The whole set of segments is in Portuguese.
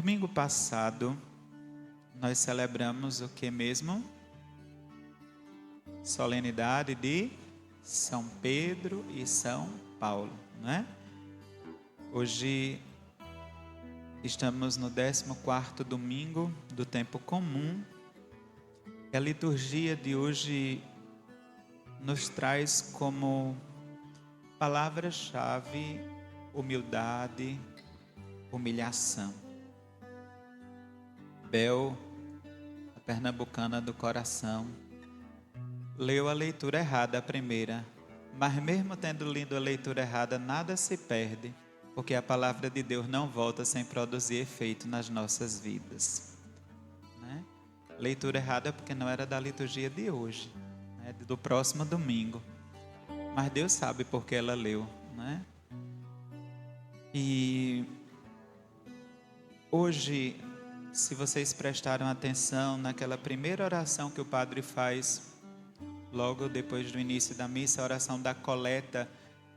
Domingo passado, nós celebramos o que mesmo? Solenidade de São Pedro e São Paulo, né? Hoje estamos no 14º domingo do tempo comum. A liturgia de hoje nos traz como palavra-chave humildade, humilhação. Bel, a pernambucana do coração, leu a leitura errada, a primeira, mas mesmo tendo lido a leitura errada, nada se perde, porque a palavra de Deus não volta sem produzir efeito nas nossas vidas, né? Leitura errada porque não era da liturgia de hoje, né? Do próximo domingo, mas Deus sabe por que ela leu, né? E hoje, se vocês prestaram atenção naquela primeira oração que o padre faz logo depois do início da missa, a oração da coleta,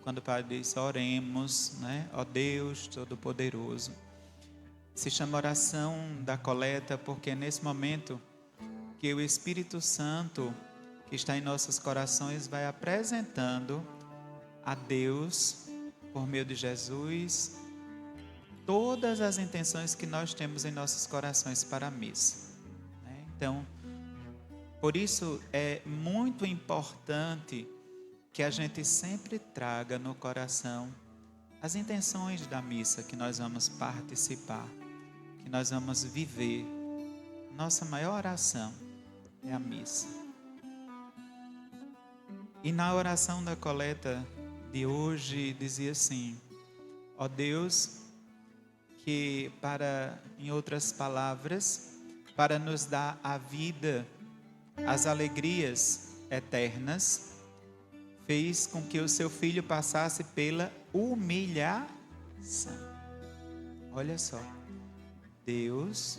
quando o padre diz: oremos, né? Ó Deus Todo-Poderoso. Se chama oração da coleta porque é nesse momento que o Espírito Santo, que está em nossos corações, vai apresentando a Deus, por meio de Jesus, todas as intenções que nós temos em nossos corações para a missa, né? Então, por isso é muito importante que a gente sempre traga no coração as intenções da missa que nós vamos participar, que nós vamos viver. Nossa maior oração é a missa. E na oração da coleta de hoje dizia assim: ó Deus, que em outras palavras, para nos dar a vida, as alegrias eternas, fez com que o seu filho passasse pela humilhação. Olha só, Deus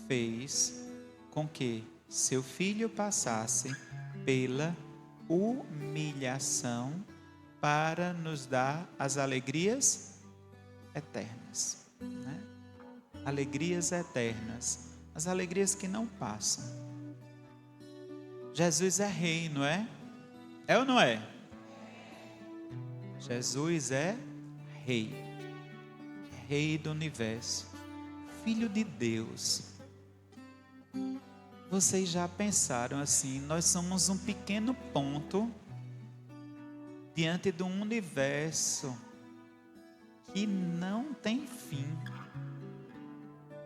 fez com que seu filho passasse pela humilhação para nos dar as alegrias eternas, né? Alegrias eternas, as alegrias que não passam. Jesus é rei, não é? É ou não é? Jesus é rei, rei do universo, filho de Deus. Vocês já pensaram assim: nós somos um pequeno ponto diante de um universo que não tem fim.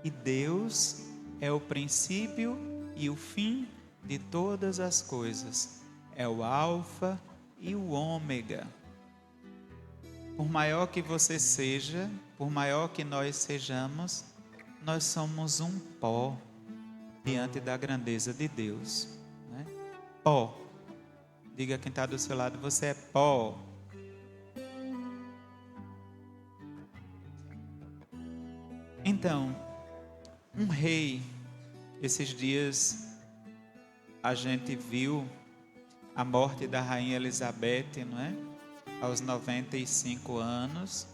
E Deus é o princípio e o fim de todas as coisas. É o alfa e o ômega. Por maior que você seja, por maior que nós sejamos, nós somos um pó diante da grandeza de Deus, né? Pó. Diga a quem está do seu lado: você é pó. Então, um rei, esses dias a gente viu a morte da rainha Elizabeth, não é? Aos 95 anos.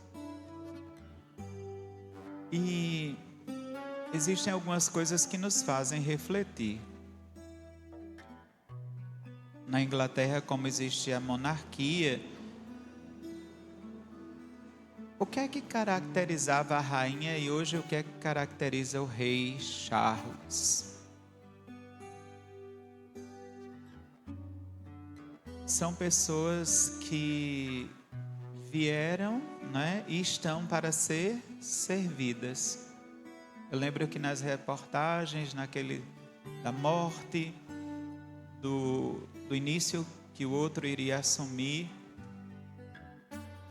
E existem algumas coisas que nos fazem refletir. Na Inglaterra, como existe a monarquia, o que é que caracterizava a rainha e hoje o que é que caracteriza o rei Charles? São pessoas que vieram, né, e estão para ser servidas. Eu lembro que nas reportagens, da morte, do início que o outro iria assumir,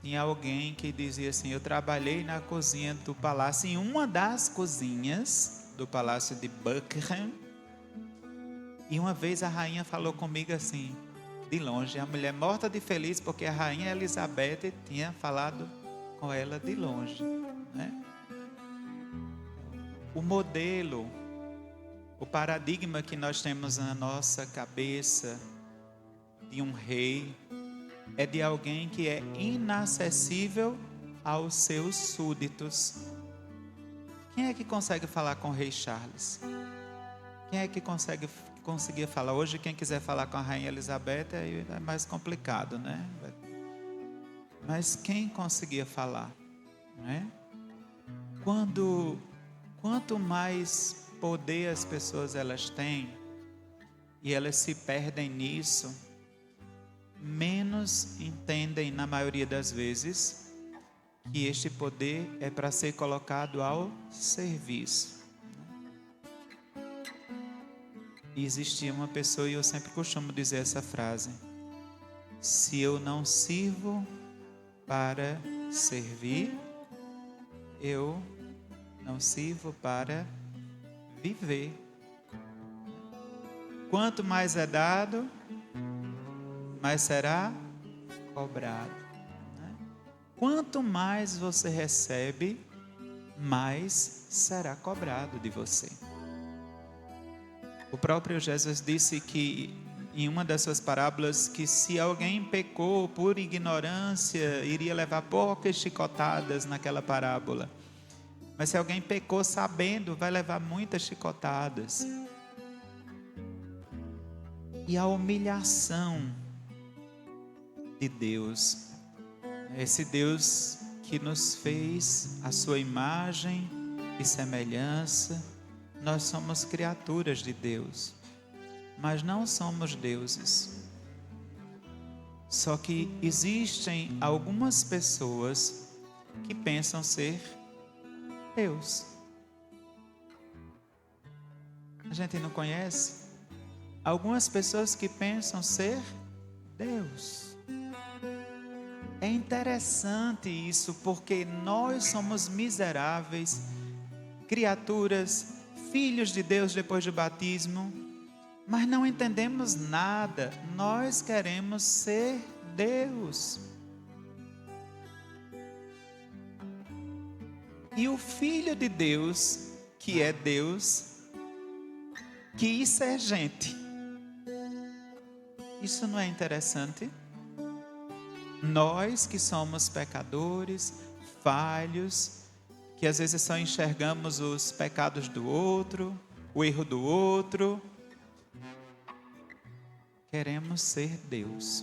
tinha alguém que dizia assim: eu trabalhei na cozinha do palácio, em uma das cozinhas do palácio de Buckingham, e uma vez a rainha falou comigo assim, de longe, a mulher morta de feliz, porque a rainha Elizabeth tinha falado com ela de longe, né? O modelo, o paradigma que nós temos na nossa cabeça de um rei é de alguém que é inacessível aos seus súditos, Quem é que consegue falar com o rei Charles? Quem é que conseguia falar? Hoje, quem quiser falar com a rainha Elizabeth é mais complicado, né? Mas quem conseguia falar, né? Quanto mais poder as pessoas elas têm e elas se perdem nisso, menos entendem, na maioria das vezes, que este poder é para ser colocado ao serviço. E existia uma pessoa, e eu sempre costumo dizer essa frase: se eu não sirvo para servir, eu não sirvo para viver. Quanto mais é dado, mais será cobrado. Quanto mais você recebe, mais será cobrado de você. O próprio Jesus disse que, em uma das suas parábolas, que se alguém pecou por ignorância, iria levar poucas chicotadas naquela parábola. Mas se alguém pecou sabendo, vai levar muitas chicotadas. E a humilhação de Deus, esse Deus que nos fez a sua imagem e semelhança. Nós somos criaturas de Deus, mas não somos deuses. Só que existem algumas pessoas que pensam ser Deus. A gente não conhece? Algumas pessoas que pensam ser Deus. É interessante isso, porque nós somos miseráveis, criaturas, filhos de Deus depois do batismo, mas não entendemos nada. Nós queremos ser Deus. E o Filho de Deus, que é Deus, quis ser gente. Isso não é interessante? Nós que somos pecadores, falhos, que às vezes só enxergamos os pecados do outro, o erro do outro, queremos ser Deus.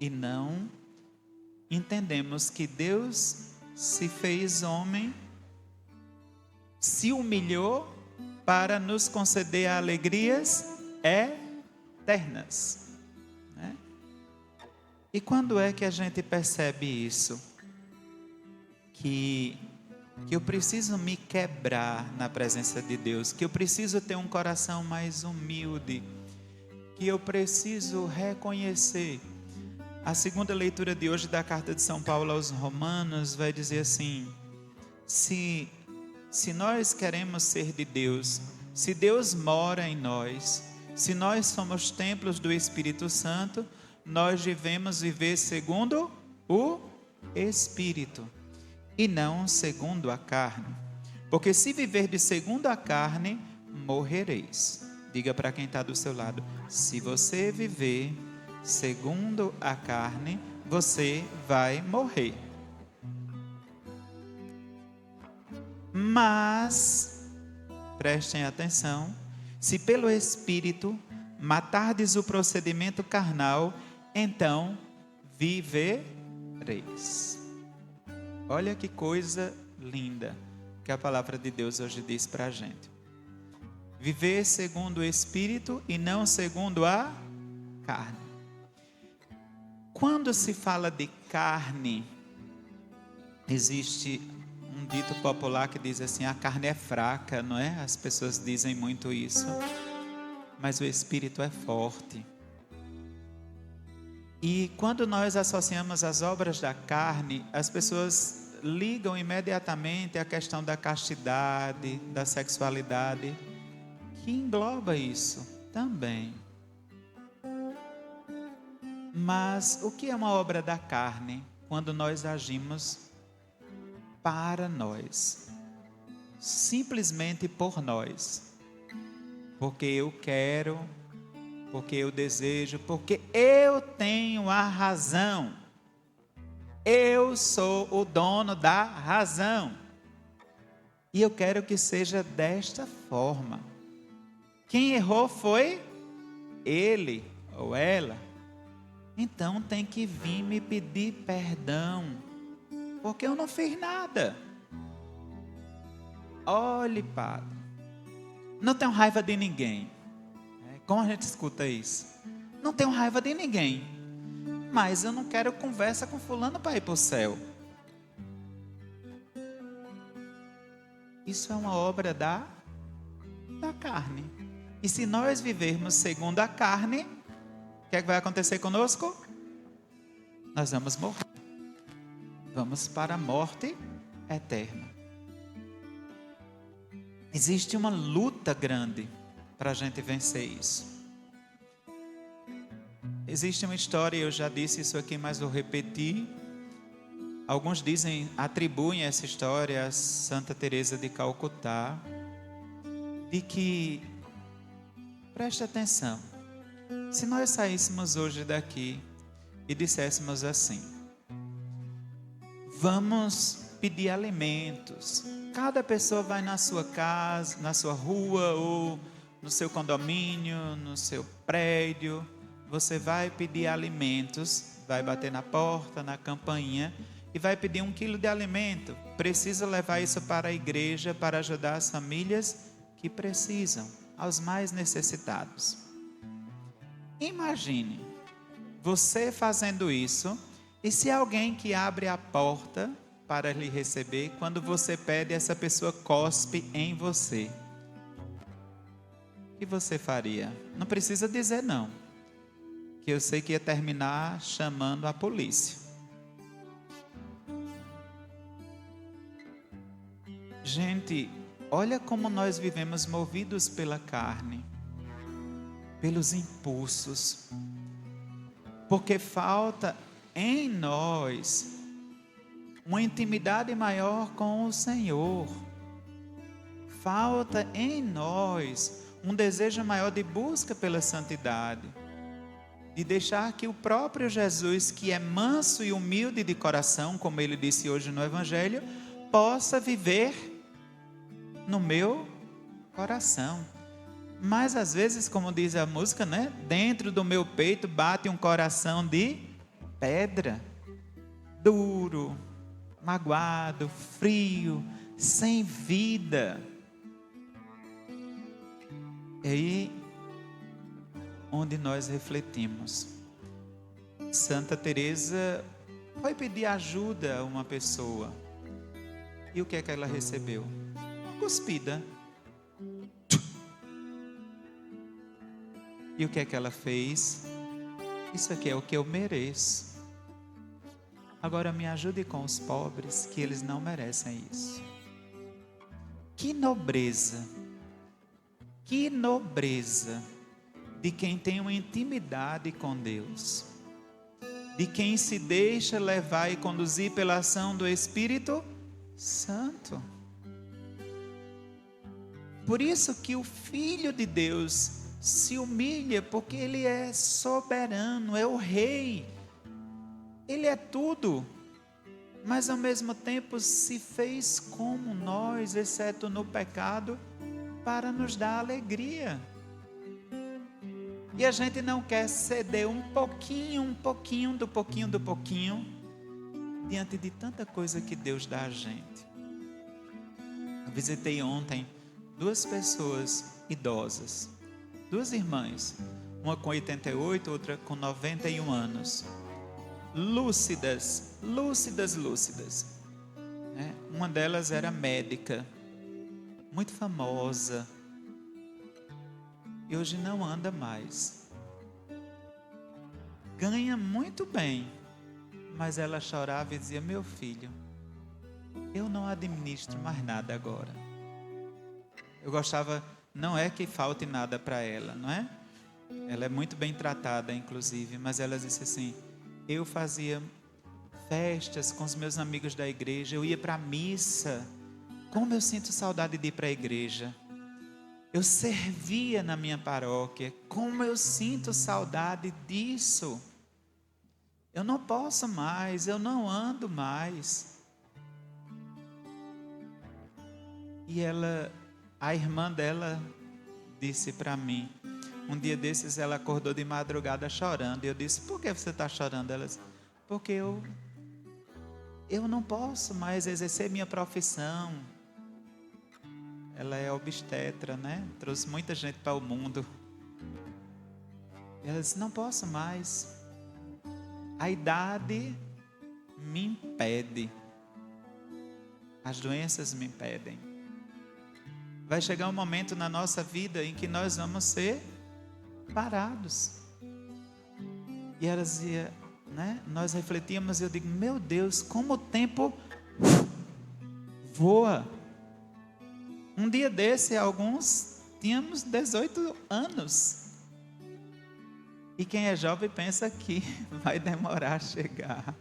E não entendemos que Deus se fez homem, se humilhou para nos conceder alegrias eternas. E quando é que a gente percebe isso? Que eu preciso me quebrar na presença de Deus, que eu preciso ter um coração mais humilde, que eu preciso reconhecer. A segunda leitura de hoje da carta de São Paulo aos Romanos vai dizer assim: se nós queremos ser de Deus, se Deus mora em nós, se nós somos templos do Espírito Santo, nós devemos viver segundo o Espírito e não segundo a carne. Porque se viverdes segundo a carne, morrereis. Diga para quem está do seu lado: se você viver segundo a carne, você vai morrer. Mas, prestem atenção, se pelo Espírito matardes o procedimento carnal, então vivereis. Olha que coisa linda que a palavra de Deus hoje diz para a gente. Viver segundo o Espírito e não segundo a carne. Quando se fala de carne, existe um dito popular que diz assim: a carne é fraca, não é? As pessoas dizem muito isso. Mas o Espírito é forte. E quando nós associamos as obras da carne, as pessoas ligam imediatamente à questão da castidade, da sexualidade, que engloba isso também. Mas o que é uma obra da carne quando nós agimos para nós, simplesmente por nós? Porque eu quero, porque eu desejo, porque eu tenho a razão. Eu sou o dono da razão. E eu quero que seja desta forma. Quem errou foi ele ou ela. Então tem que vir me pedir perdão, porque eu não fiz nada. Olhe, padre, não tenho raiva de ninguém. Como a gente escuta isso? Não tenho raiva de ninguém, mas eu não quero conversa com fulano para ir para o céu. Isso é uma obra da carne. E se nós vivermos segundo a carne, o que é que vai acontecer conosco? Nós vamos morrer. Vamos para a morte eterna. Existe uma luta grande para a gente vencer isso. Existe uma história, eu já disse isso aqui, mas vou repetir. Alguns atribuem essa história a Santa Teresa de Calcutá, de que, preste atenção, se nós saíssemos hoje daqui e disséssemos assim: vamos pedir alimentos, cada pessoa vai na sua casa, na sua rua ou no seu condomínio, no seu prédio, você vai pedir alimentos, vai bater na porta, na campainha e vai pedir 1 quilo de alimento. Precisa levar isso para a igreja para ajudar as famílias que precisam, aos mais necessitados. Imagine você fazendo isso, e se alguém que abre a porta para lhe receber, quando você pede, essa pessoa cospe em você. O que você faria? Não precisa dizer não, que eu sei que ia terminar chamando a polícia. Gente, olha como nós vivemos movidos pela carne, pelos impulsos, porque falta em nós uma intimidade maior com o Senhor. Falta em nós um desejo maior de busca pela santidade, de deixar que o próprio Jesus, que é manso e humilde de coração, como ele disse hoje no Evangelho, possa viver no meu coração. Mas às vezes, como diz a música, né? Dentro do meu peito bate um coração de pedra, duro, magoado, frio, sem vida. É aí onde nós refletimos. Santa Teresa foi pedir ajuda a uma pessoa. E o que é que ela recebeu? Uma cuspida. E o que é que ela fez? Isso aqui é o que eu mereço. Agora me ajude com os pobres, que eles não merecem isso. Que nobreza de quem tem uma intimidade com Deus, de quem se deixa levar e conduzir pela ação do Espírito Santo. Por isso que o Filho de Deus se humilha, porque Ele é soberano, é o Rei, Ele é tudo, mas ao mesmo tempo se fez como nós, exceto no pecado, para nos dar alegria. E a gente não quer ceder um pouquinho diante de tanta coisa que Deus dá a gente. Eu visitei ontem 2 pessoas idosas, 2 irmãs, uma com 88, outra com 91 anos, lúcidas. Uma delas era médica, muito famosa, e hoje não anda mais. Ganha muito bem, mas ela chorava e dizia: meu filho, eu não administro mais nada agora. Eu gostava, não é que falte nada para ela, não é? Ela é muito bem tratada, inclusive, mas ela disse assim: eu fazia festas com os meus amigos da igreja, eu ia para a missa. Como eu sinto saudade de ir para a igreja. Eu servia na minha paróquia, como eu sinto saudade disso. Eu não posso mais, eu não ando mais. E a irmã dela disse para mim, um dia desses ela acordou de madrugada chorando. E eu disse, por que você está chorando? Ela disse, porque eu não posso mais exercer minha profissão. Ela é obstetra, né? Trouxe muita gente para o mundo. E ela disse, não posso mais. A idade me impede. As doenças me impedem. Vai chegar um momento na nossa vida em que nós vamos ser parados. E ela dizia, né? Nós refletíamos e eu digo, meu Deus, como o tempo voa. Um dia desse, alguns tínhamos 18 anos. E quem é jovem pensa que vai demorar a chegar.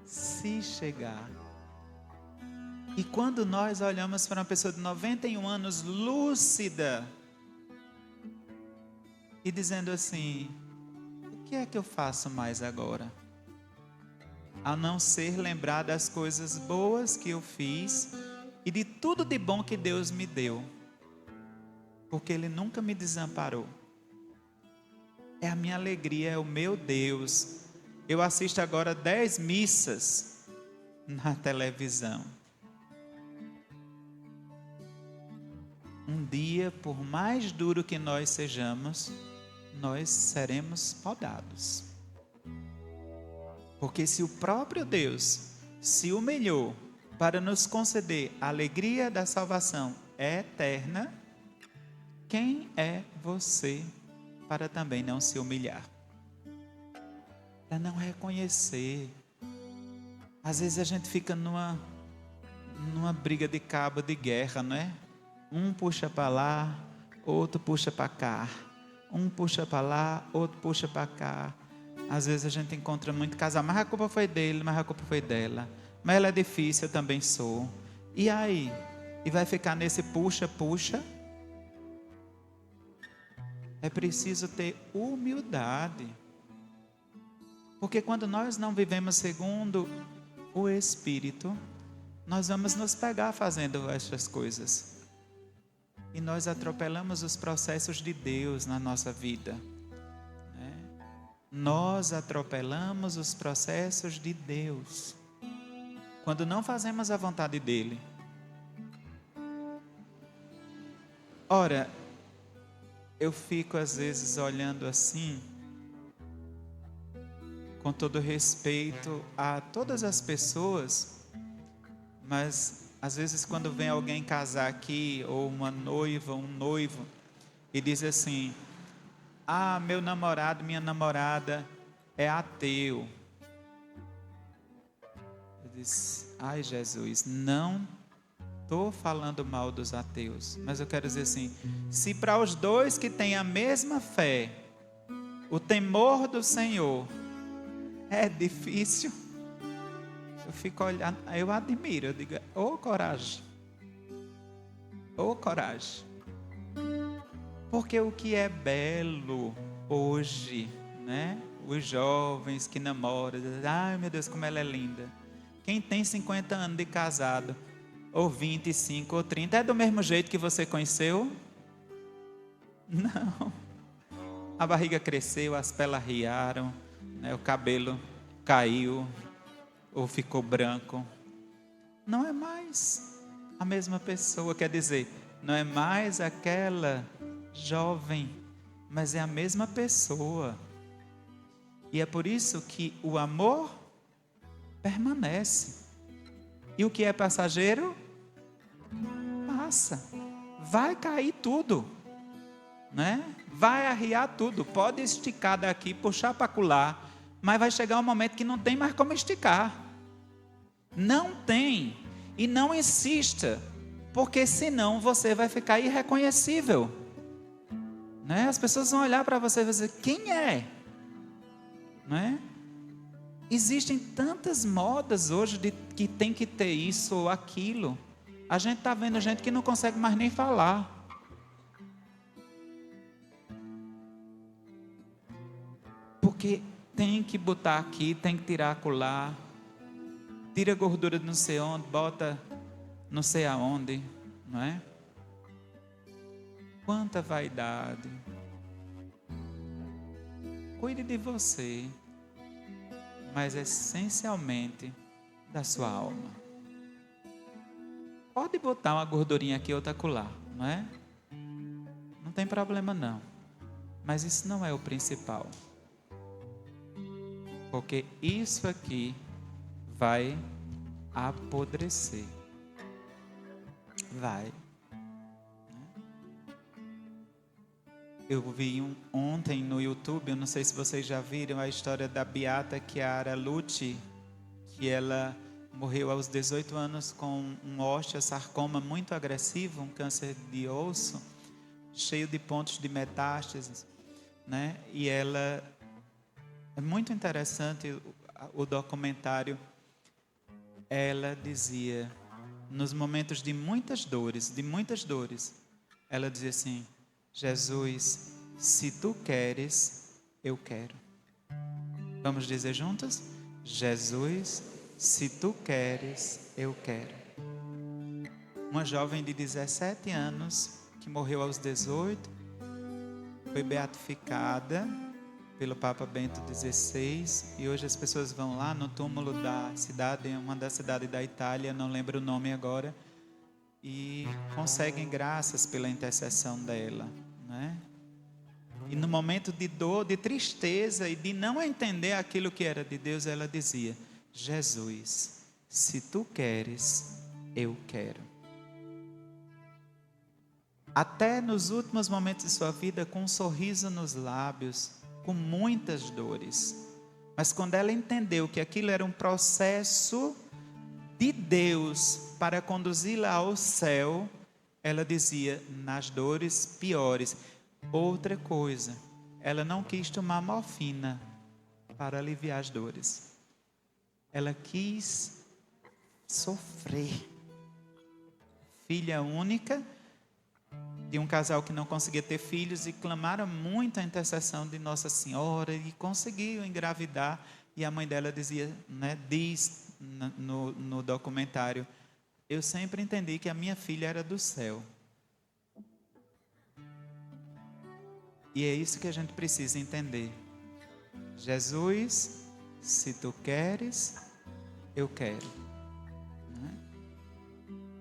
Se chegar. E quando nós olhamos para uma pessoa de 91 anos lúcida e dizendo assim, o que é que eu faço mais agora? A não ser lembrar das coisas boas que eu fiz e de tudo de bom que Deus me deu. Porque Ele nunca me desamparou. É a minha alegria, é o meu Deus. Eu assisto agora 10 missas na televisão. Um dia, por mais duro que nós sejamos, nós seremos podados. Porque se o próprio Deus se humilhou para nos conceder a alegria da salvação eterna, quem é você para também não se humilhar? Para não reconhecer. Às vezes a gente fica numa briga de cabo de guerra, não é? Um puxa para lá, outro puxa para cá. Um puxa para lá, outro puxa para cá. Às vezes a gente encontra muito casal, mas a culpa foi dele, mas a culpa foi dela. Mas ela é difícil, eu também sou. E aí? E vai ficar nesse puxa. É preciso ter humildade. Porque quando nós não vivemos segundo o Espírito, nós vamos nos pegar fazendo essas coisas. E nós atropelamos os processos de Deus na nossa vida. Nós atropelamos os processos de Deus. Quando não fazemos a vontade dEle. Ora, eu fico às vezes olhando assim, com todo respeito a todas as pessoas, mas às vezes quando vem alguém casar aqui, ou uma noiva, um noivo, e diz assim, meu namorado, minha namorada é ateu. Eu disse, ai Jesus, não estou falando mal dos ateus, mas eu quero dizer assim, se para os dois que têm a mesma fé, o temor do Senhor é difícil, eu fico olhando, eu admiro, eu digo, coragem, coragem. Porque o que é belo hoje, né? Os jovens que namoram, ai meu Deus, como ela é linda. Quem tem 50 anos de casado, ou 25, ou 30, é do mesmo jeito que você conheceu? Não. A barriga cresceu, as pelas riaram, né? O cabelo caiu, ou ficou branco. Não é mais a mesma pessoa, quer dizer, não é mais aquela jovem, mas é a mesma pessoa. E é por isso que o amor permanece. E o que é passageiro, passa. Vai cair tudo, né? Vai arriar tudo. Pode esticar daqui, puxar para acolá, mas vai chegar um momento que não tem mais como esticar. Não tem. E não insista, porque senão você vai ficar irreconhecível. Né? As pessoas vão olhar para você e vão dizer, quem é? Né? Existem tantas modas hoje de que tem que ter isso ou aquilo. A gente está vendo gente que não consegue mais nem falar. Porque tem que botar aqui, tem que tirar acolá. Tira a gordura de não sei onde, bota não sei aonde, não é? Quanta vaidade. Cuide de você, mas essencialmente da sua alma. Pode botar uma gordurinha aqui, outra acolá, não é? Não tem problema não. Mas isso não é o principal. Porque isso aqui vai apodrecer. Vai. Eu vi ontem no YouTube, eu não sei se vocês já viram, a história da beata Chiara Lucci, que ela morreu aos 18 anos com um osteosarcoma muito agressivo, um câncer de osso, cheio de pontos de metástases, né? E ela, é muito interessante o documentário, ela dizia, nos momentos de muitas dores, ela dizia assim: Jesus, se tu queres, eu quero. Vamos dizer juntos? Jesus, se tu queres, eu quero. Uma jovem de 17 anos, que morreu aos 18, foi beatificada pelo Papa Bento XVI, e hoje as pessoas vão lá no túmulo da cidade, uma da cidade da Itália, não lembro o nome agora, e conseguem graças pela intercessão dela, né? E no momento de dor, de tristeza e de não entender aquilo que era de Deus, ela dizia: Jesus, se tu queres, eu quero. Até nos últimos momentos de sua vida, com um sorriso nos lábios, com muitas dores, mas quando ela entendeu que aquilo era um processo de Deus para conduzi-la ao céu, ela dizia, nas dores piores. Outra coisa, ela não quis tomar morfina para aliviar as dores. Ela quis sofrer. Filha única de um casal que não conseguia ter filhos e clamaram muito a intercessão de Nossa Senhora e conseguiu engravidar. E a mãe dela dizia, né, diz no documentário: eu sempre entendi que a minha filha era do céu. E é isso que a gente precisa entender. Jesus, se tu queres, eu quero.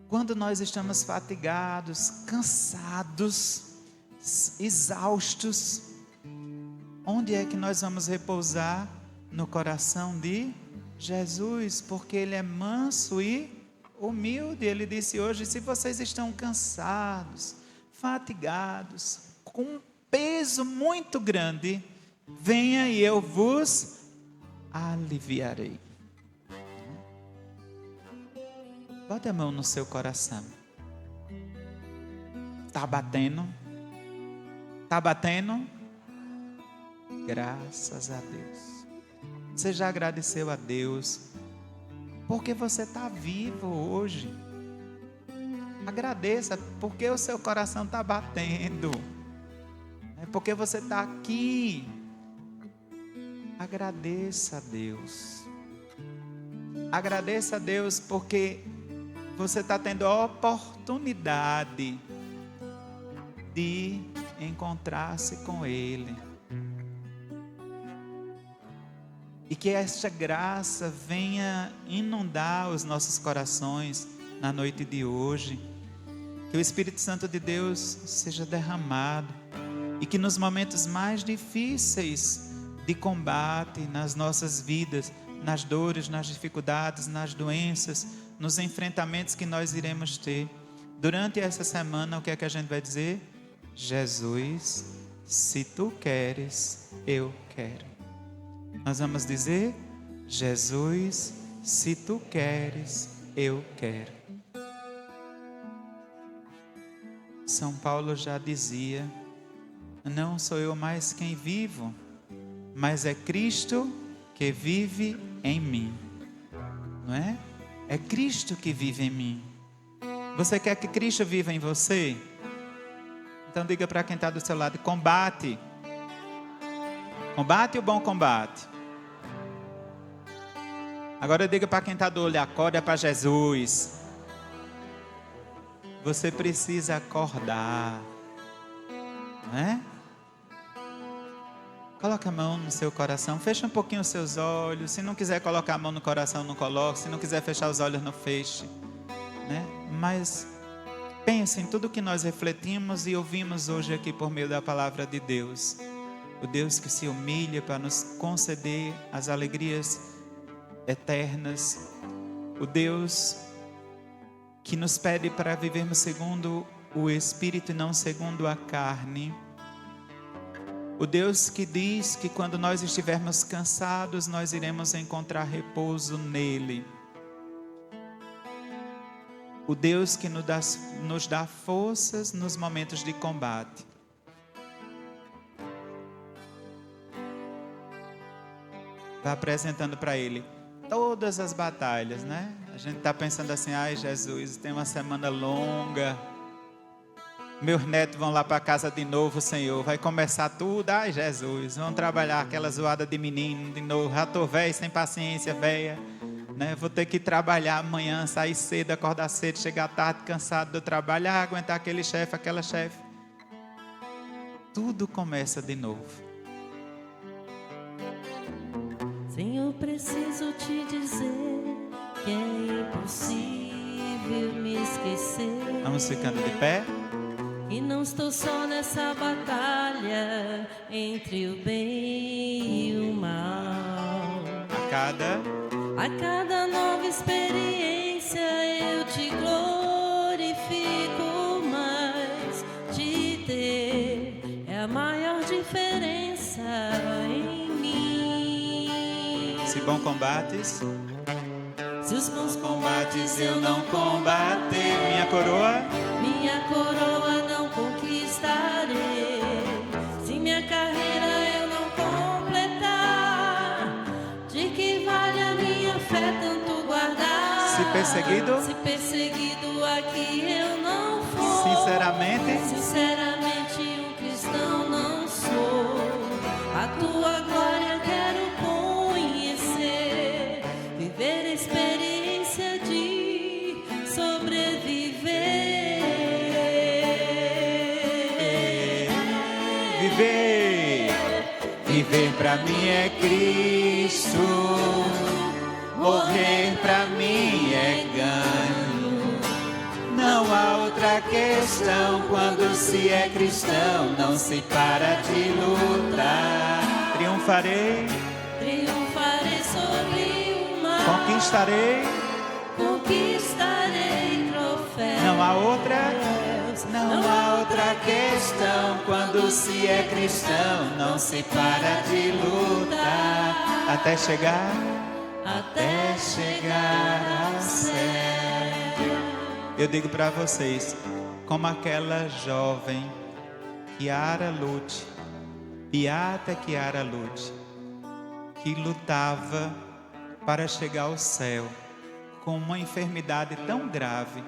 Quando nós estamos fatigados, cansados, exaustos, onde é que nós vamos repousar? No coração de Jesus, porque Ele é manso e humilde. Ele disse hoje: se vocês estão cansados, fatigados, com um peso muito grande, venha e eu vos aliviarei. Bote a mão no seu coração. Está batendo? Está batendo? Graças a Deus. Você já agradeceu a Deus porque você está vivo hoje? Agradeça porque o seu coração está batendo. É porque você está aqui. Agradeça a Deus. Agradeça a Deus porque você está tendo a oportunidade de encontrar-se com Ele. E que esta graça venha inundar os nossos corações na noite de hoje. Que o Espírito Santo de Deus seja derramado. E que nos momentos mais difíceis de combate nas nossas vidas, nas dores, nas dificuldades, nas doenças, nos enfrentamentos que nós iremos ter, durante essa semana, o que é que a gente vai dizer? Jesus, se tu queres, eu quero. Nós vamos dizer: Jesus, se tu queres, eu quero. São Paulo já dizia: não sou eu mais quem vivo, mas é Cristo que vive em mim. Não é? É Cristo que vive em mim. Você quer que Cristo viva em você? Então diga para quem está do seu lado: combate. Combate o bom combate. Agora diga para quem está do olho: acorda para Jesus. Você precisa acordar, não é? Coloca a mão no seu coração, fecha um pouquinho os seus olhos. Se não quiser colocar a mão no coração, não coloque. Se não quiser fechar os olhos, não feche, né? Mas pense em tudo que nós refletimos e ouvimos hoje aqui por meio da palavra de Deus. O Deus que se humilha para nos conceder as alegrias eternas. O Deus que nos pede para vivermos segundo o Espírito e não segundo a carne. O Deus que diz que quando nós estivermos cansados, nós iremos encontrar repouso nele. O Deus que nos dá forças nos momentos de combate. Vai apresentando para ele todas as batalhas, né? A gente está pensando assim, ai Jesus, tem uma semana longa. Meus netos vão lá para casa de novo, Senhor. Vai começar tudo. Ai, Jesus. Vão trabalhar aquela zoada de menino de novo. Já estou velho, sem paciência, velha. Né? Vou ter que trabalhar amanhã, sair cedo, acordar cedo, chegar tarde, cansado do trabalho. Aguentar aquele chefe, aquela chefe. Tudo começa de novo. Senhor, preciso te dizer que é impossível me esquecer. Vamos ficando de pé. E não estou só nessa batalha entre o bem e o mal. A cada nova experiência eu te glorifico mais. Te ter é a maior diferença em mim. Se bom combates, se os bons combates eu não combater, minha coroa não conquistarei. Se minha carreira eu não completar, de que vale a minha fé tanto guardar? Se perseguido aqui eu não for, sinceramente um cristão não sou. A tua glória quero conhecer, viver a experiência de sobreviver. Viver pra mim é Cristo, morrer pra mim é ganho. Não há outra questão, quando se é cristão, não se para de lutar. Triunfarei sobre o mar, conquistarei troféus. Não há outra questão, quando se é cristão, não se para de lutar. Até chegar ao céu. Eu digo para vocês, como aquela jovem Beata Chiara Lute, que lutava para chegar ao céu com uma enfermidade tão grave,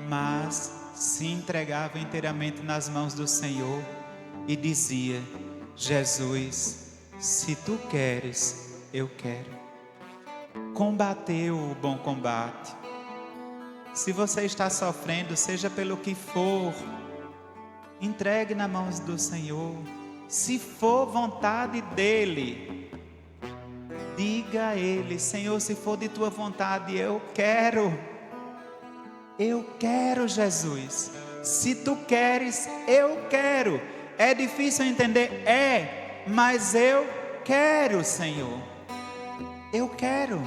mas se entregava inteiramente nas mãos do Senhor e dizia: Jesus, se tu queres, eu quero. Combateu o bom combate. Se você está sofrendo, seja pelo que for, entregue nas mãos do Senhor. Se for vontade dEle, diga a Ele: Senhor, se for de tua vontade, eu quero, Jesus. Se tu queres, eu quero. É difícil entender? É, mas eu quero, Senhor. Eu quero.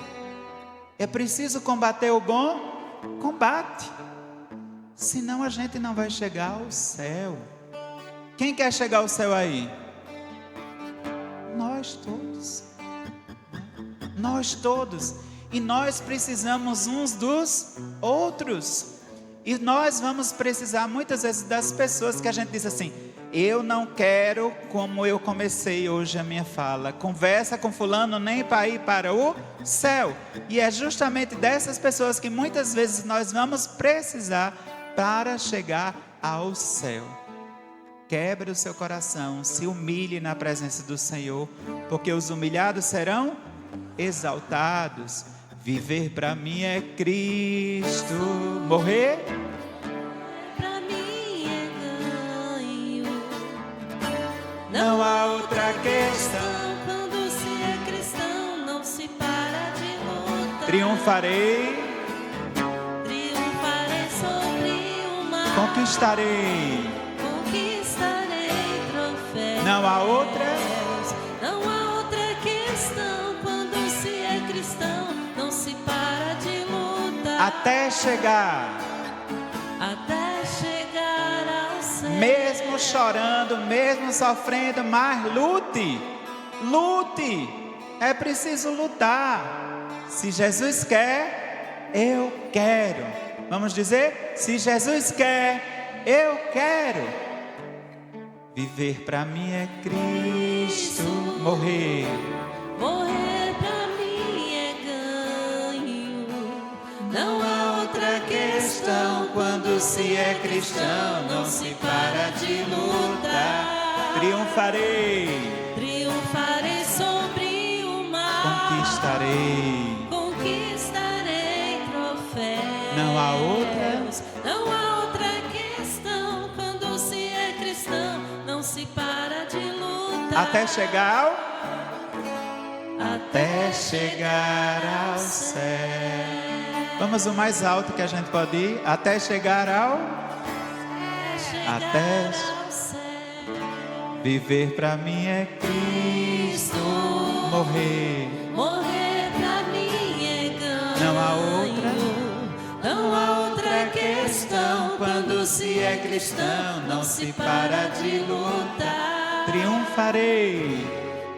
É preciso combater o bom combate, senão a gente não vai chegar ao céu. Quem quer chegar ao céu aí? Nós todos. E nós precisamos uns dos outros. E nós vamos precisar muitas vezes das pessoas que a gente diz assim: eu não quero, como eu comecei hoje a minha fala, conversa com fulano nem para ir para o céu. E é justamente dessas pessoas que muitas vezes nós vamos precisar para chegar ao céu. Quebre o seu coração, se humilhe na presença do Senhor, porque os humilhados serão exaltados. Viver para mim é Cristo, morrer outra questão. Quando se é cristão, não se para de lutar. Triunfarei, Triunfarei sobre o mal. conquistarei. Conquistarei troféus. Não há outra. Não há outra questão. Quando se é cristão, não se para de lutar. Até chegar. Até chegar ao céu. Mesmo chorando, mesmo sofrendo, mas lute. Lute. É preciso lutar. Se Jesus quer, eu quero. Vamos dizer? Se Jesus quer, eu quero. Viver para mim é Cristo. Morrer. Morrer pra mim é ganho. Não há outra questão. Quando se é cristão, não se para de lutar. Triunfarei. Triunfarei sobre o mal. Conquistarei. Conquistarei troféus. Não há outra. Não há outra questão. Quando se é cristão, não se para de lutar. Até chegar ao céu. Vamos o mais alto que a gente pode ir. Até chegar ao Até céu. viver para mim é Cristo. Morrer. Morrer pra mim é ganho. Não há outra. Não há outra questão. Quando se é cristão, não se para de lutar. Triunfarei.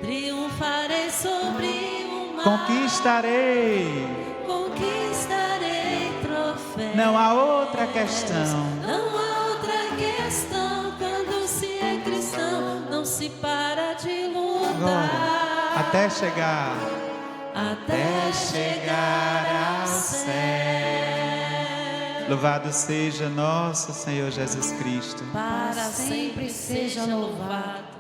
Triunfarei sobre o mal. Conquistarei. Conquistarei troféus. Não há outra questão. Não há outra questão. Quando se é cristão, não se para de lutar. Agora, até chegar. Até chegar ao céu. Louvado seja nosso Senhor Jesus Cristo. Para sempre seja louvado.